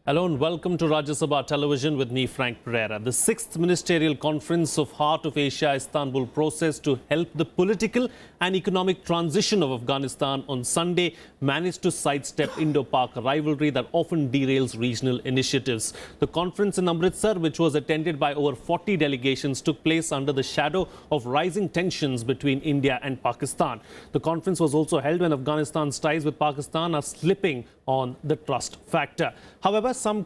Hello and welcome to Rajya Sabha Television with me, Frank Pereira. The 6th Ministerial Conference of Heart of Asia Istanbul process to help the political and economic transition of Afghanistan on Sunday managed to sidestep Indo-Pak rivalry that often derails regional initiatives. The conference in Amritsar, which was attended by over 40 delegations, took place under the shadow of rising tensions between India and Pakistan. The conference was also held when Afghanistan's ties with Pakistan are slipping on the trust factor. However, some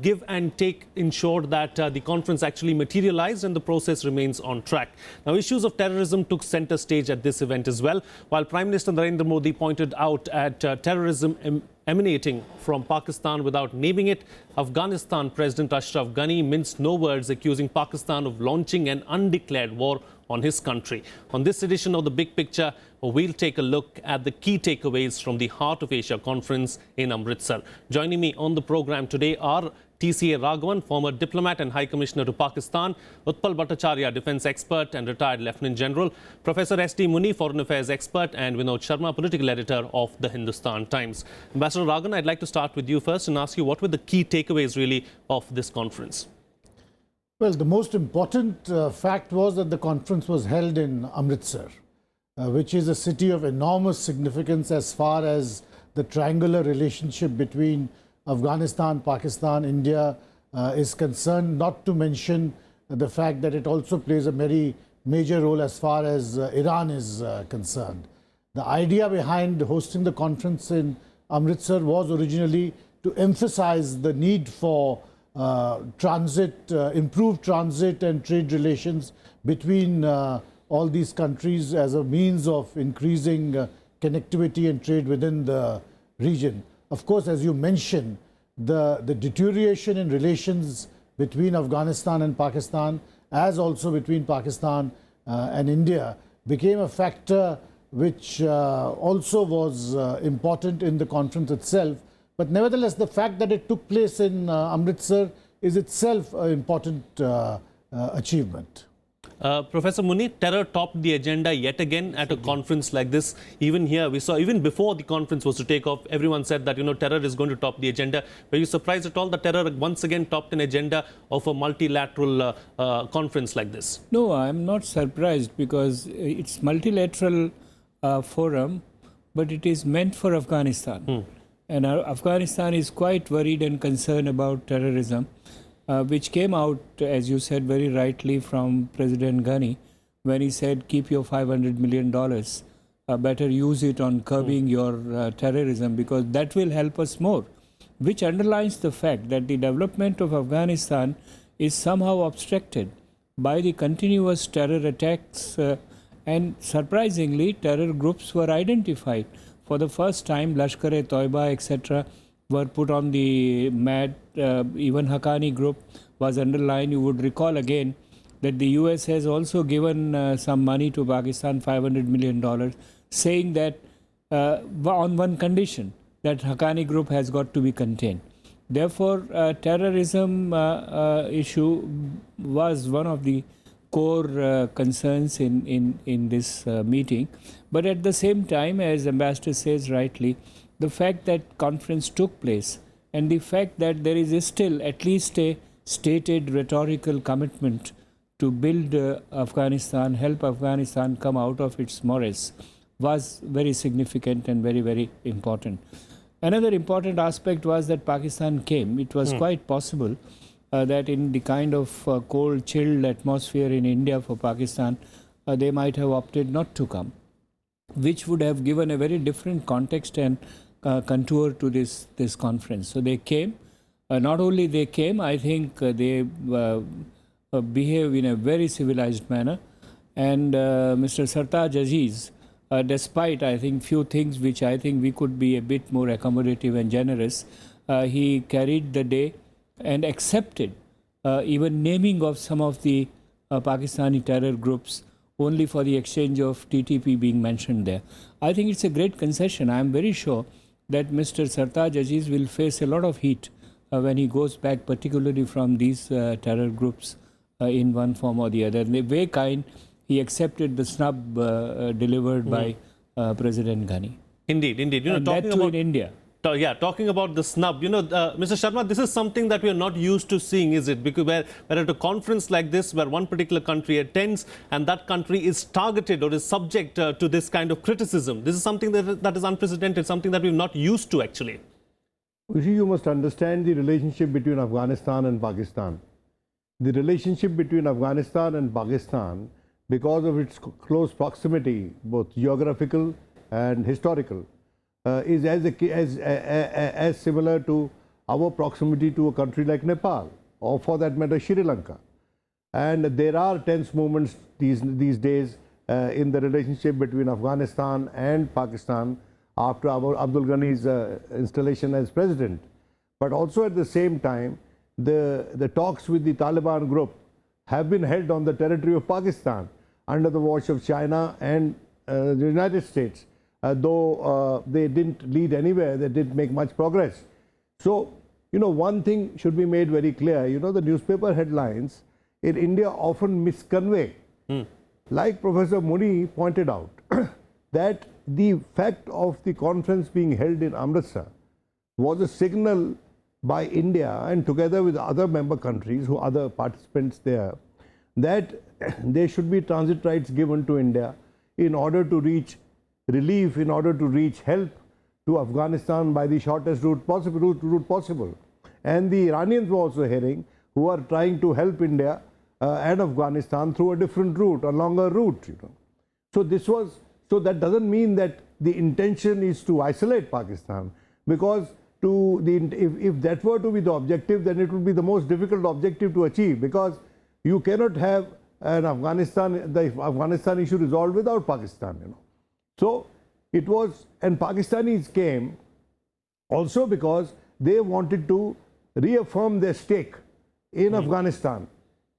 give and take ensured that the conference actually materialized and the process remains on track. Now, issues of terrorism took center stage at this event as well. While Prime Minister Narendra Modi pointed out at terrorism emanating from Pakistan without naming it, Afghanistan President Ashraf Ghani minced no words, accusing Pakistan of launching an undeclared war on his country. On this edition of The Big Picture, we'll take a look at the key takeaways from the Heart of Asia conference in Amritsar. Joining me on the program today are TCA Raghavan, former diplomat and High Commissioner to Pakistan; Utpal Bhattacharya, defense expert and retired Lieutenant General; Professor Muni, foreign affairs expert; and Vinod Sharma, political editor of the Hindustan Times. Ambassador Raghavan, I'd like to start with you first and ask you what were the key takeaways really of this conference? Well, the most important fact was that the conference was held in Amritsar, which is a city of enormous significance as far as the triangular relationship between Afghanistan, Pakistan, India is concerned, not to mention the fact that it also plays a very major role as far as Iran is concerned. The idea behind hosting the conference in Amritsar was originally to emphasize the need for improved transit and trade relations between all these countries as a means of increasing connectivity and trade within the region. Of course, as you mentioned, the deterioration in relations between Afghanistan and Pakistan, as also between Pakistan and India, became a factor which also was important in the conference itself. But nevertheless, the fact that it took place in Amritsar is itself an important achievement. Professor Muni, terror topped the agenda yet again at a conference like this. Even here, we saw, even before the conference was to take off, everyone said that, terror is going to top the agenda. Were you surprised at all that terror once again topped an agenda of a multilateral conference like this? No, I'm not surprised because it's multilateral forum, but it is meant for Afghanistan. And Afghanistan is quite worried and concerned about terrorism, which came out, as you said very rightly, from President Ghani, when he said, keep your $500 million, better use it on curbing your terrorism, because that will help us more, which underlines the fact that the development of Afghanistan is somehow obstructed by the continuous terror attacks, and surprisingly, terror groups were identified. For the first time, Lashkar-e-Toiba, etc., were put on the mat. Even Haqqani group was underlined. You would recall again that the US has also given some money to Pakistan, $500 million, saying that on one condition, that Haqqani group has got to be contained. Therefore, terrorism issue was one of the core concerns in this meeting. But at the same time, as Ambassador says rightly, the fact that conference took place and the fact that there is still at least a stated rhetorical commitment to build Afghanistan, help Afghanistan come out of its morass, was very significant and very, very important. Another important aspect was that Pakistan came. It was quite possible that in the kind of cold, chilled atmosphere in India for Pakistan, they might have opted not to come, which would have given a very different context and contour to this conference. So they came. Not only they came, I think they behave in a very civilized manner. And Mr. Sartaj Aziz, despite, I think, few things which I think we could be a bit more accommodative and generous, he carried the day and accepted even naming of some of the Pakistani terror groups only for the exchange of TTP being mentioned there. I think it's a great concession. I am very sure that Mr. Sartaj Aziz will face a lot of heat when he goes back, particularly from these terror groups in one form or the other. And the way kind, he accepted the snub delivered by President Ghani. Indeed, indeed. And that too in India. Talking about the snub, Mr. Sharma, this is something that we are not used to seeing, is it? Because we're at a conference like this where one particular country attends and that country is targeted or is subject to this kind of criticism. This is something that is unprecedented, something that we're not used to actually. You must understand the relationship between Afghanistan and Pakistan. The relationship between Afghanistan and Pakistan, because of its close proximity, both geographical and historical, is as similar to our proximity to a country like Nepal, or for that matter Sri Lanka. And there are tense moments these days in the relationship between Afghanistan and Pakistan after Abdul Ghani's installation as president. But also at the same time, the talks with the Taliban group have been held on the territory of Pakistan under the watch of China and the United States. Though they didn't lead anywhere, they didn't make much progress. So, one thing should be made very clear. The newspaper headlines in India often misconvey. Like Professor Muni pointed out, that the fact of the conference being held in Amritsar was a signal by India and together with other member countries, other participants there, that there should be transit rights given to India in order to reach relief, in order to reach help to Afghanistan by the shortest route possible. And the Iranians were also hearing, who are trying to help India and Afghanistan through a different route, a longer route. So that doesn't mean that the intention is to isolate Pakistan, because if that were to be the objective, then it would be the most difficult objective to achieve, because you cannot have the Afghanistan issue resolved without Pakistan. So it was, and Pakistanis came also because they wanted to reaffirm their stake in Afghanistan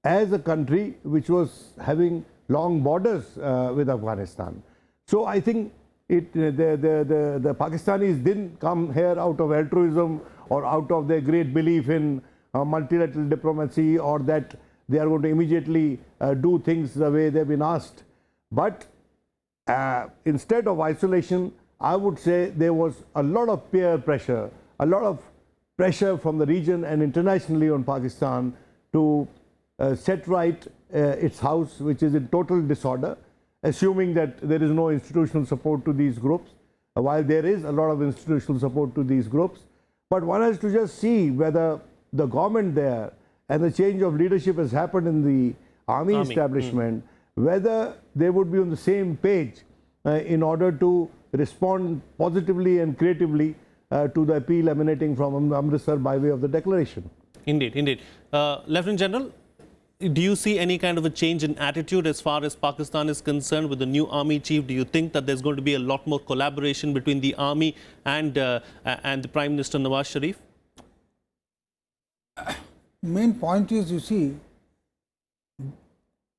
as a country which was having long borders with Afghanistan. So I think the Pakistanis didn't come here out of altruism or out of their great belief in multilateral diplomacy, or that they are going to immediately do things the way they've been asked. But instead of isolation, I would say there was a lot of peer pressure, a lot of pressure from the region and internationally on Pakistan to set right its house, which is in total disorder, assuming that there is no institutional support to these groups, while there is a lot of institutional support to these groups. But one has to just see whether the government there and the change of leadership has happened in the army establishment, whether they would be on the same page in order to respond positively and creatively to the appeal emanating from Amritsar by way of the declaration. Indeed, indeed. Lieutenant General, do you see any kind of a change in attitude as far as Pakistan is concerned with the new army chief? Do you think that there's going to be a lot more collaboration between the army and the Prime Minister Nawaz Sharif? Main point is, you see,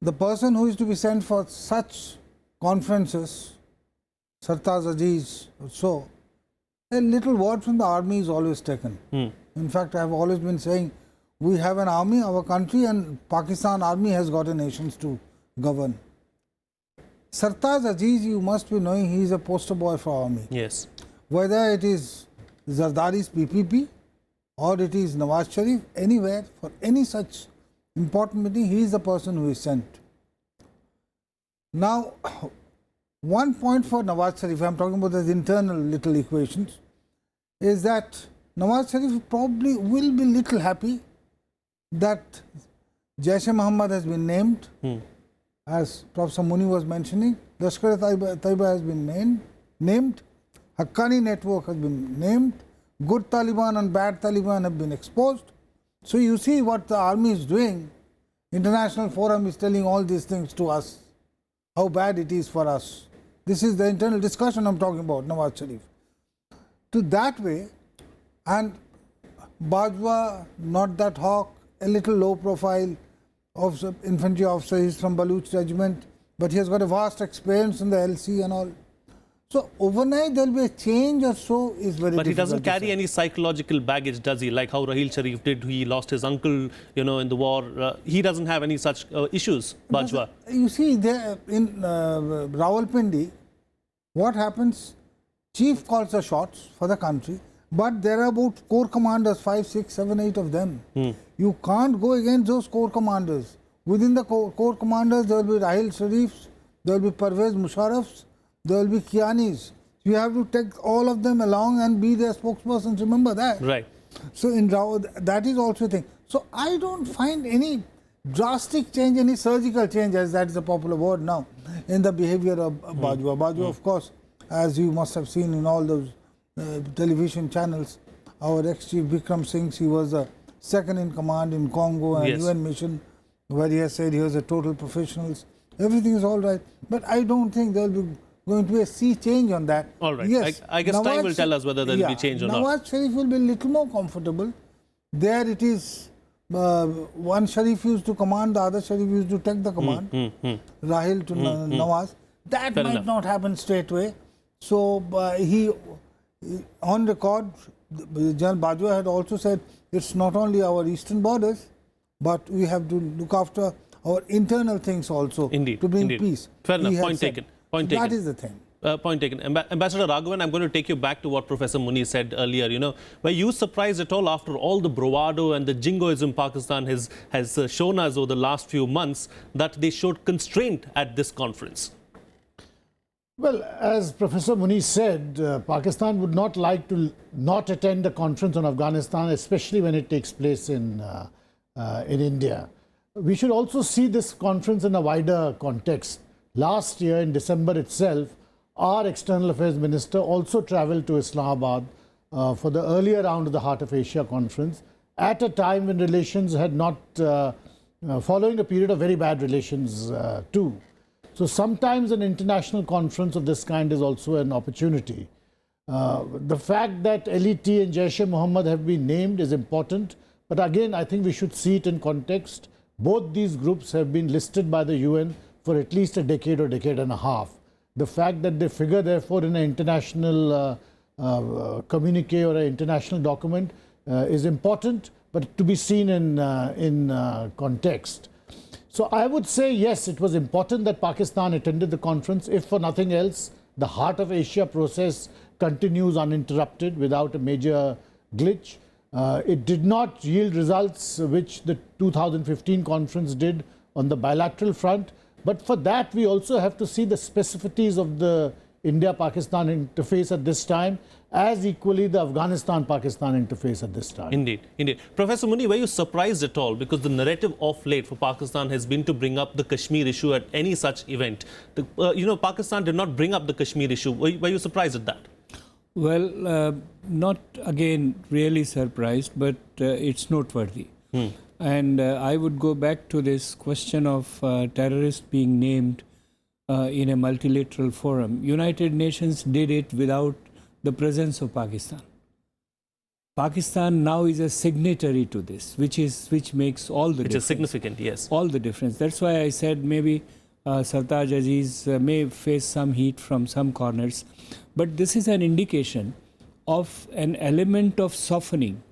the person who is to be sent for such conferences, Sartaj Aziz or so, a little word from the army is always taken. In fact, I have always been saying, we have an army, our country, and Pakistan army has got a nations to govern. Sartaj Aziz, you must be knowing, he is a poster boy for army. Yes. Whether it is Zardari's PPP or it is Nawaz Sharif, anywhere, for any such important meeting, he is the person who is sent. Now, one point for Nawaz Sharif, I am talking about the internal little equations, is that Nawaz Sharif probably will be little happy that Jaish-e-Mohammed has been named, as Professor Muni was mentioning. Lashkar-e-Taiba has been named, Haqqani network has been named, good Taliban and bad Taliban have been exposed. So you see what the army is doing. International forum is telling all these things to us, how bad it is for us. This is the internal discussion I am talking about, Nawaz Sharif. To that way, and Bajwa, not that hawk, a little low profile officer, infantry officer, he is from Baluch regiment, but he has got a vast experience in the LC and all. So overnight there will be a change or so is very difficult. But he doesn't carry any psychological baggage, does he? Like how Raheel Sharif did, he lost his uncle, in the war. He doesn't have any such issues, Bajwa. You see, there in Rawalpindi, what happens? Chief calls the shots for the country. But there are about corps commanders, 5, 6, 7, 8 of them. You can't go against those corps commanders. Within the corps commanders, there will be Rahil Sharifs, there will be Pervez Musharrafs, there will be Kianis. You have to take all of them along and be their spokespersons. Remember that. Right. So in that is also a thing. So I don't find any drastic change, any surgical change, as that is a popular word now, in the behavior of Bajwa. Bajwa, of course, as you must have seen in all those television channels, our ex-chief Bikram Singh, he was the second in command in Congo and UN mission, where he has said he was a total professionals. Everything is all right, but I don't think there will be going to be a sea change on that. All right. Yes, I guess time will tell us whether there will be change or not. Nawaz Sharif will be a little more comfortable. There it is, one Sharif used to command, the other Sharif used to take the command. Rahil to Nawaz. That might not happen straight away. So he, on record, General Bajwa had also said, it's not only our eastern borders, but we have to look after our internal things also to bring peace. Fair enough. Point taken. Point taken. That is the thing. Point taken. Ambassador Raghavan, I'm going to take you back to what Professor Muni said earlier. You know, were you surprised at all after all the bravado and the jingoism Pakistan has shown us over the last few months that they showed constraint at this conference? Well, as Professor Muni said, Pakistan would not like to not attend a conference on Afghanistan, especially when it takes place in India. We should also see this conference in a wider context. Last year, in December itself, our External Affairs Minister also travelled to Islamabad for the earlier round of the Heart of Asia conference at a time when relations had not, following a period of very bad relations too. So sometimes an international conference of this kind is also an opportunity. The fact that LET and Jaish-e-Mohammed have been named is important, but again, I think we should see it in context. Both these groups have been listed by the UN for at least a decade or decade and a half. The fact that they figure, therefore, in an international communique or an international document is important, but to be seen in context. So I would say, yes, it was important that Pakistan attended the conference. If for nothing else, the Heart of Asia process continues uninterrupted without a major glitch. It did not yield results which the 2015 conference did on the bilateral front. But for that, we also have to see the specificities of the India-Pakistan interface at this time, as equally the Afghanistan-Pakistan interface at this time. Indeed, indeed. Professor Muni, were you surprised at all? Because the narrative of late for Pakistan has been to bring up the Kashmir issue at any such event. Pakistan did not bring up the Kashmir issue. Were you surprised at that? Well, not again really surprised, but it's noteworthy. And I would go back to this question of terrorists being named in a multilateral forum. United Nations did it without the presence of Pakistan. Pakistan now is a signatory to this, which makes all the difference. Which is significant, yes. All the difference. That's why I said maybe Sartaj Aziz may face some heat from some corners. But this is an indication of an element of softening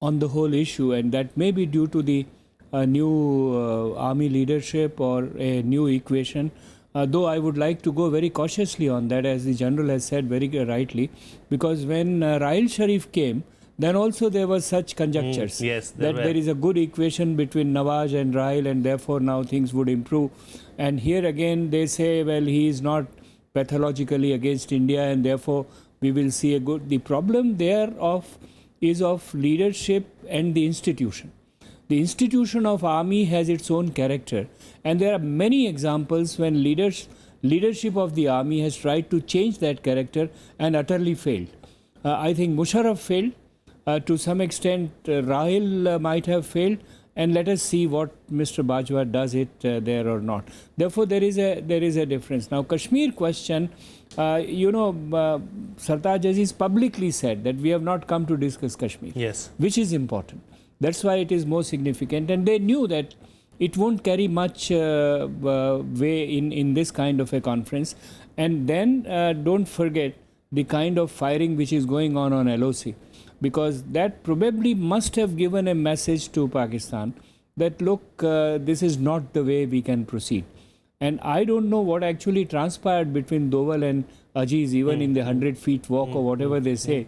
on the whole issue, and that may be due to the new army leadership or a new equation. Though I would like to go very cautiously on that, as the General has said very rightly, because when Rahil Sharif came, then also there were such conjectures that there is a good equation between Nawaz and Rahil, and therefore now things would improve. And here again they say, well, he is not pathologically against India, and therefore we will see a good... The problem there is of leadership and the institution. The institution of army has its own character, and there are many examples when leadership of the army has tried to change that character and utterly failed. I think Musharraf failed. To some extent, Rahil might have failed, and let us see what Mr. Bajwa does it there or not. Therefore, there is a difference. Now, Kashmir question, Sartaj Aziz publicly said that we have not come to discuss Kashmir, which is important. That's why it is more significant, and they knew that it won't carry much way in this kind of a conference. And then don't forget the kind of firing which is going on LOC, because that probably must have given a message to Pakistan that, look, this is not the way we can proceed. And I don't know what actually transpired between Doval and Aziz, even in the 100 feet walk or whatever they say.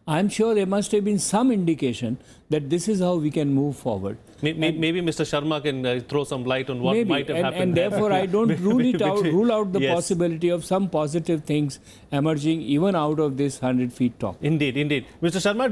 I'm sure there must have been some indication that this is how we can move forward. Maybe Mr. Sharma can throw some light on what Maybe. might have happened. And therefore, I don't rule out the Yes. possibility of some positive things emerging even out of this 100 feet talk. Indeed, indeed. Mr. Sharma,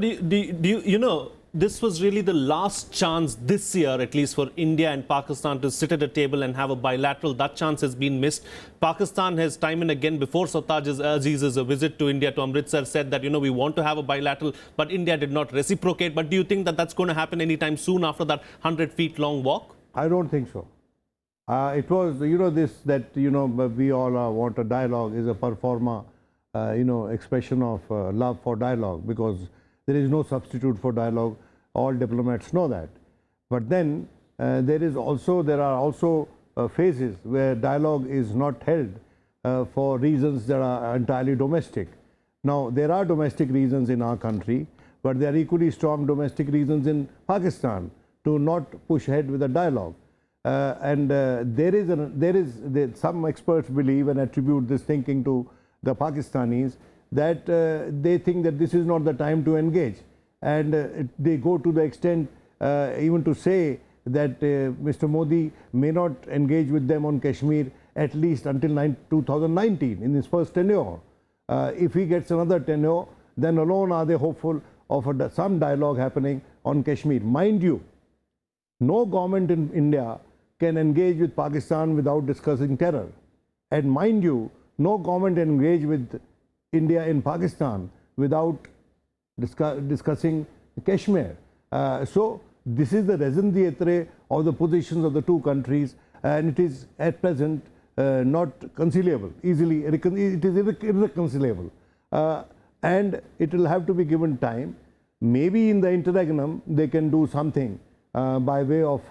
you know, this was really the last chance this year, at least for India and Pakistan, to sit at a table and have a bilateral. That chance has been missed. Pakistan has time and again, before Sartaj Aziz's visit to India, to Amritsar, said that, you know, we want to have a bilateral, but India did not reciprocate. But do you think that that's going to happen anytime soon after that 100 feet long walk? I don't think so. It was, you know, we all want a dialogue is a per forma, expression of love for dialogue, because there is no substitute for dialogue. All diplomats know that. But then there are also phases where dialogue is not held for reasons that are entirely domestic. Now, there are domestic reasons in our country, but there are equally strong domestic reasons in Pakistan to not push ahead with a dialogue. Some experts believe and attribute this thinking to the Pakistanis, that they think that this is not the time to engage. And they go to the extent even to say that Mr. Modi may not engage with them on Kashmir at least until 2019 in his first tenure. If he gets another tenure, then alone are they hopeful of some dialogue happening on Kashmir. Mind you, no government in India can engage with Pakistan without discussing terror. And mind you, no government can engage with India in Pakistan without discussing Kashmir. So this is the raison d'etre of the positions of the two countries, and it is at present not conciliable easily. It is irreconcilable, and it will have to be given time. Maybe in the interregnum they can do something by way of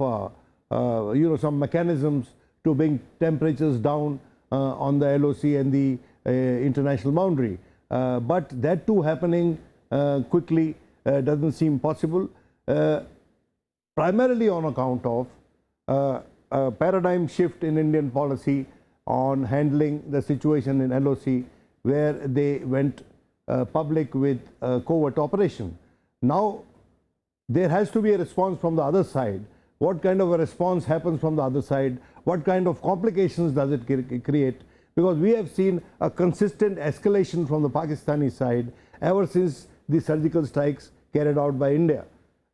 some mechanisms to bring temperatures down on the LOC and the international boundary, but that too happening quickly doesn't seem possible, primarily on account of a paradigm shift in Indian policy on handling the situation in LOC, where they went public with a covert operation. Now, there has to be a response from the other side. What kind of a response happens from the other side? What kind of complications does it create? Because we have seen a consistent escalation from the Pakistani side ever since the surgical strikes carried out by India.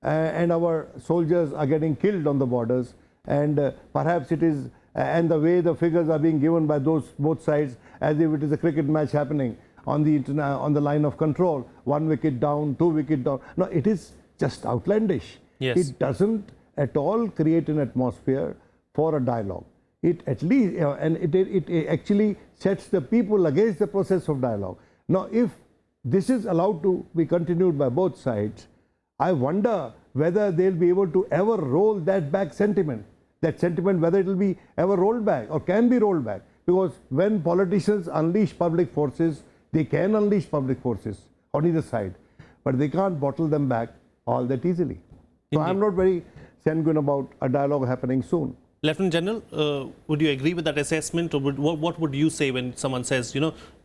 And our soldiers are getting killed on the borders, and perhaps it is, and the way the figures are being given by both sides, as if it is a cricket match happening on the line of control, 1 wicket down, 2 wicket down. No, it is just outlandish. Yes. It doesn't at all create an atmosphere for a dialogue. It at least, and it actually sets the people against the process of dialogue. Now, if this is allowed to be continued by both sides, I wonder whether they'll be able to ever roll that back sentiment. That sentiment, whether it will be ever rolled back or can be rolled back. Because when politicians unleash public forces, they can unleash public forces on either side, but they can't bottle them back all that easily. So I'm not very sanguine about a dialogue happening soon. Lieutenant General, would you agree with that assessment, or what would you say when someone says,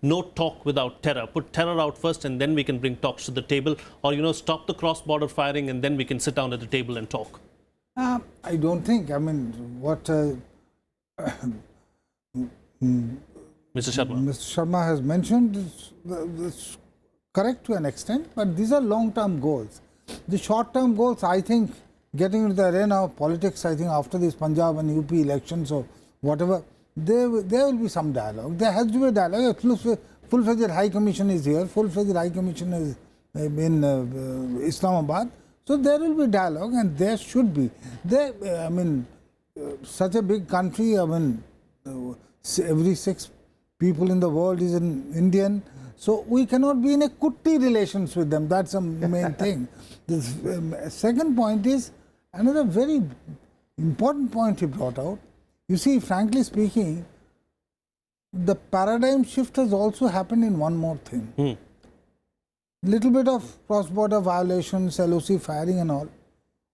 no talk without terror? Put terror out first and then we can bring talks to the table, or, stop the cross-border firing and then we can sit down at the table and talk? I don't think. I mean, what Mr. Sharma. Mr. Sharma has mentioned is correct to an extent, but these are long-term goals. The short-term goals, I think, getting into the arena of politics, I think after these Punjab and UP elections or whatever, there will be some dialogue. There has to be a dialogue. Full-fledged High Commission is here. Full-fledged High Commission is in Islamabad. So there will be dialogue, and there should be. Such a big country, every 6 people in the world is an Indian. So we cannot be in a kutti relations with them. That's the main thing. The second point is another very important point he brought out. You see, frankly speaking, the paradigm shift has also happened in one more thing. Little bit of cross-border violations, LOC firing and all.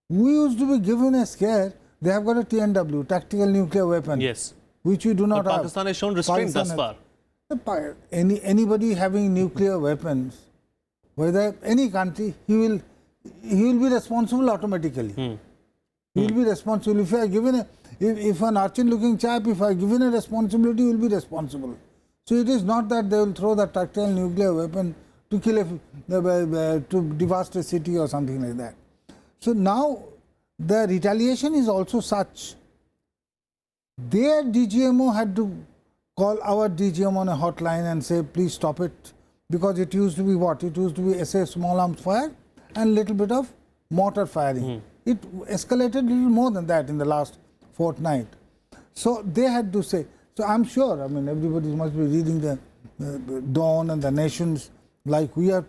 We used to be given a scare. They have got a TNW, tactical nuclear weapon. Yes. Which we do not have. Pakistan has shown restraint thus far. Anybody having nuclear weapons whether any country, he will be responsible automatically. He will be responsible. If I given a, if an urchin-looking chap, if I given a responsibility, he will be responsible. So it is not that they will throw the tactile nuclear weapon to kill to devastate a city or something like that. So now the retaliation is also such. Their DGMO had to call our DGM on a hotline and say, please stop it, because it used to be what? It used to be SA small arms fire and little bit of mortar firing. It escalated a little more than that in the last fortnight. So they had to say. So I'm sure, I mean, everybody must be reading the Dawn and the Nations, like we are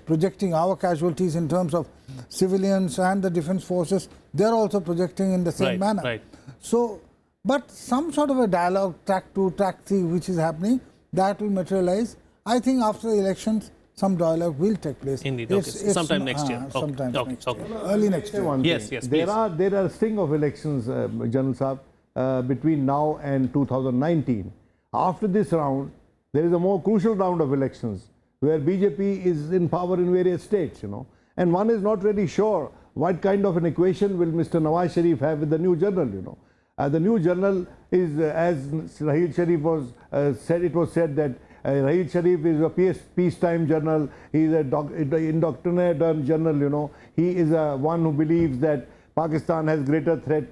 projecting our casualties in terms of civilians and the defense forces. They're also projecting in the same manner. Right. So, but some sort of a dialogue, track 2, track 3, which is happening, that will materialize. I think after the elections, some dialogue will take place. Indeed. Okay. Sometime next year. Sometime next Okay. year. Early next year. Yes, yes, There please. are a string of elections, General Saab, between now and 2019. After this round, there is a more crucial round of elections where BJP is in power in various states, and one is not really sure what kind of an equation will Mr. Nawaz Sharif have with the new general, The new general is, as Raheel Sharif was said, it was said that Raheel Sharif is a peacetime general, he is an indoctrinated general, he is one who believes that Pakistan has greater threat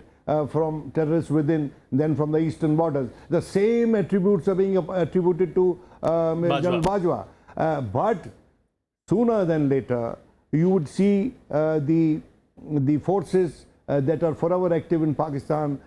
from terrorists within than from the eastern borders. The same attributes are being attributed to General Bajwa. But sooner than later, you would see the forces that are forever active in Pakistan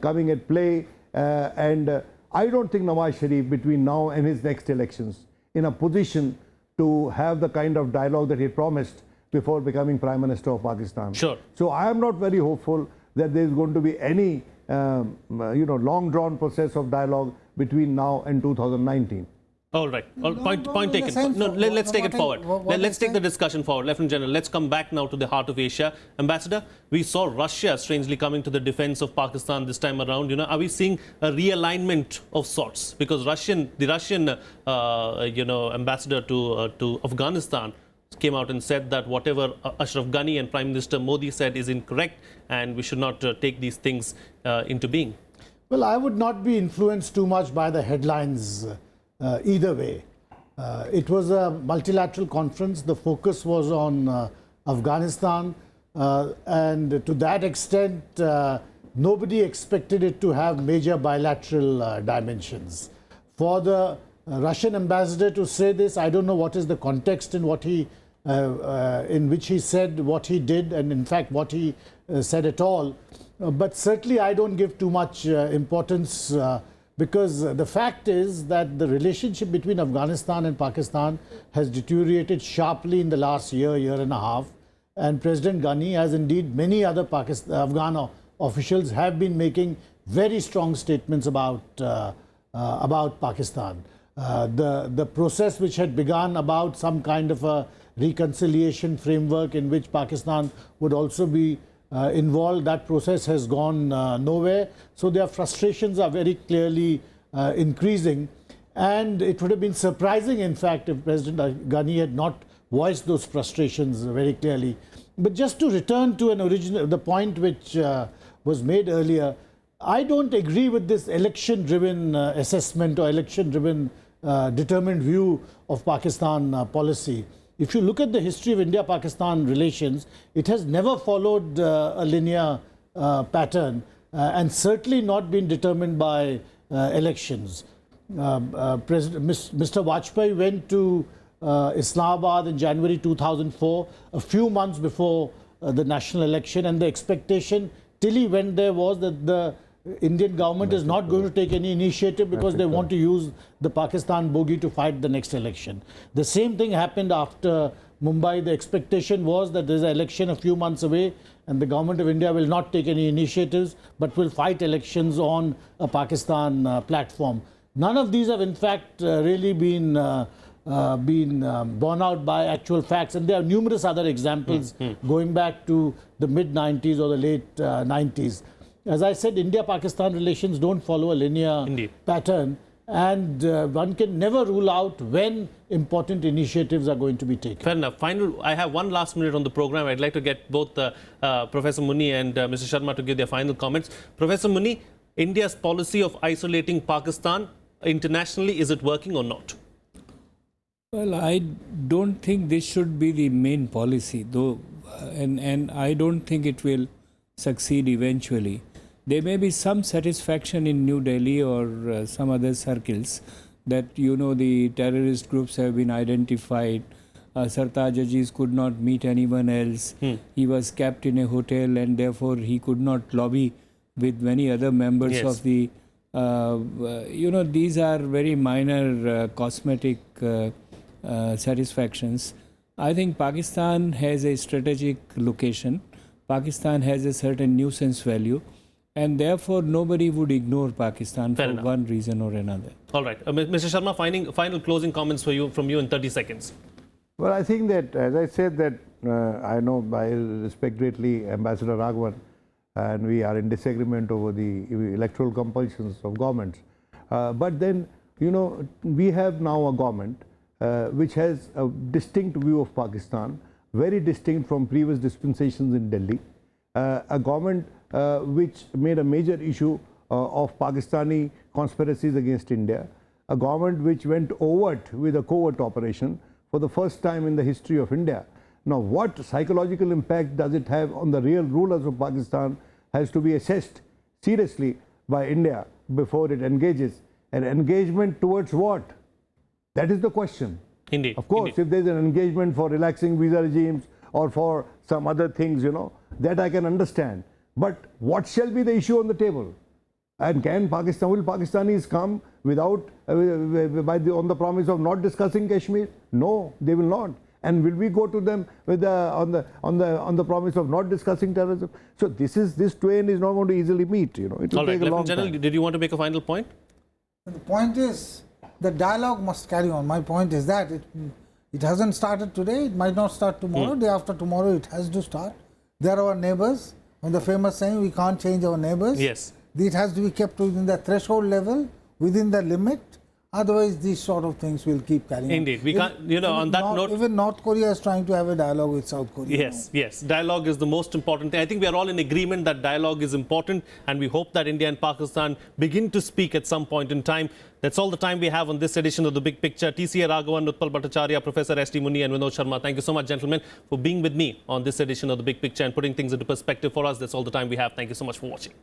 coming at play, and I don't think Nawaz Sharif between now and his next elections in a position to have the kind of dialogue that he promised before becoming Prime Minister of Pakistan. Sure. So I am not very hopeful that there is going to be any long drawn process of dialogue between now and 2019. All right. Point taken. sense No, of- let's take what it forward. what Let's I take the said- discussion forward. Lieutenant General, let's come back now to the heart of Asia. Ambassador, we saw Russia strangely coming to the defense of Pakistan this time around. Are we seeing a realignment of sorts? Because the Russian ambassador to Afghanistan came out and said that whatever Ashraf Ghani and Prime Minister Modi said is incorrect, and we should not take these things into being. Well, I would not be influenced too much by the headlines either way. It was a multilateral conference. The focus was on Afghanistan, and to that extent, nobody expected it to have major bilateral dimensions. For the Russian ambassador to say this, I don't know what is the context in what he, in which he said what he did, and in fact what he said at all. But certainly I don't give too much importance because the fact is that the relationship between Afghanistan and Pakistan has deteriorated sharply in the last year and a half. And President Ghani, as indeed many other Afghan officials, have been making very strong statements about Pakistan. The process which had begun about some kind of a reconciliation framework in which Pakistan would also be involved, that process has gone nowhere. So their frustrations are very clearly increasing. And it would have been surprising, in fact, if President Ghani had not voiced those frustrations very clearly. But just to return to the point which was made earlier, I don't agree with this election-driven assessment or election-driven determined view of Pakistan policy. If you look at the history of India-Pakistan relations, it has never followed a linear pattern and certainly not been determined by elections. Mr. Vajpayee went to Islamabad in January 2004, a few months before the national election, and the expectation till he went there was that the Indian government is not going to take any initiative because they want to use the Pakistan bogey to fight the next election. The same thing happened after Mumbai. The expectation was that there's an election a few months away and the government of India will not take any initiatives but will fight elections on a Pakistan platform. None of these have in fact really been borne out by actual facts, and there are numerous other examples going back to the mid-90s or the late 90s. As I said, India-Pakistan relations don't follow a linear pattern, and one can never rule out when important initiatives are going to be taken. Fair enough. I have one last minute on the program. I'd like to get both Professor Muni and Mr. Sharma to give their final comments. Professor Muni, India's policy of isolating Pakistan internationally, is it working or not? Well, I don't think this should be the main policy, though, and I don't think it will succeed eventually. There may be some satisfaction in New Delhi or some other circles that, the terrorist groups have been identified. Sartaj Aziz could not meet anyone else. He was kept in a hotel and therefore he could not lobby with many other members of the, these are very minor cosmetic satisfactions. I think Pakistan has a strategic location. Pakistan has a certain nuisance value. And therefore, nobody would ignore Pakistan for one reason or another. All right. Mr. Sharma, final closing comments from you in 30 seconds. Well, I think that, as I said, that I know I respect greatly Ambassador Raghavan, and we are in disagreement over the electoral compulsions of governments. But then, we have now a government which has a distinct view of Pakistan, very distinct from previous dispensations in Delhi. A government which made a major issue of Pakistani conspiracies against India, a government which went overt with a covert operation for the first time in the history of India. Now, what psychological impact does it have on the real rulers of Pakistan has to be assessed seriously by India before it engages. An engagement towards what? That is the question. Indeed. Of course, if there is an engagement for relaxing visa regimes or for some other things, that I can understand. But what shall be the issue on the table? And will Pakistanis come without, on the promise of not discussing Kashmir? No, they will not. And will we go to them with on the promise of not discussing terrorism? So this twain is not going to easily meet. It will take a long time. Did you want to make a final point? The point is, the dialogue must carry on. My point is that it hasn't started today. It might not start tomorrow. Day after tomorrow, it has to start. They are our neighbors. And the famous saying, we can't change our neighbors. Yes. It has to be kept within the threshold level, within the limit. Otherwise, these sort of things will keep carrying on. Indeed. We can't, on that note. Even North Korea is trying to have a dialogue with South Korea. Yes, yes. Dialogue is the most important thing. I think we are all in agreement that dialogue is important, and we hope that India and Pakistan begin to speak at some point in time. That's all the time we have on this edition of The Big Picture. TCA Raghavan, Utpal Bhattacharya, Professor S.T. Muni and Vinod Sharma. Thank you so much, gentlemen, for being with me on this edition of The Big Picture and putting things into perspective for us. That's all the time we have. Thank you so much for watching.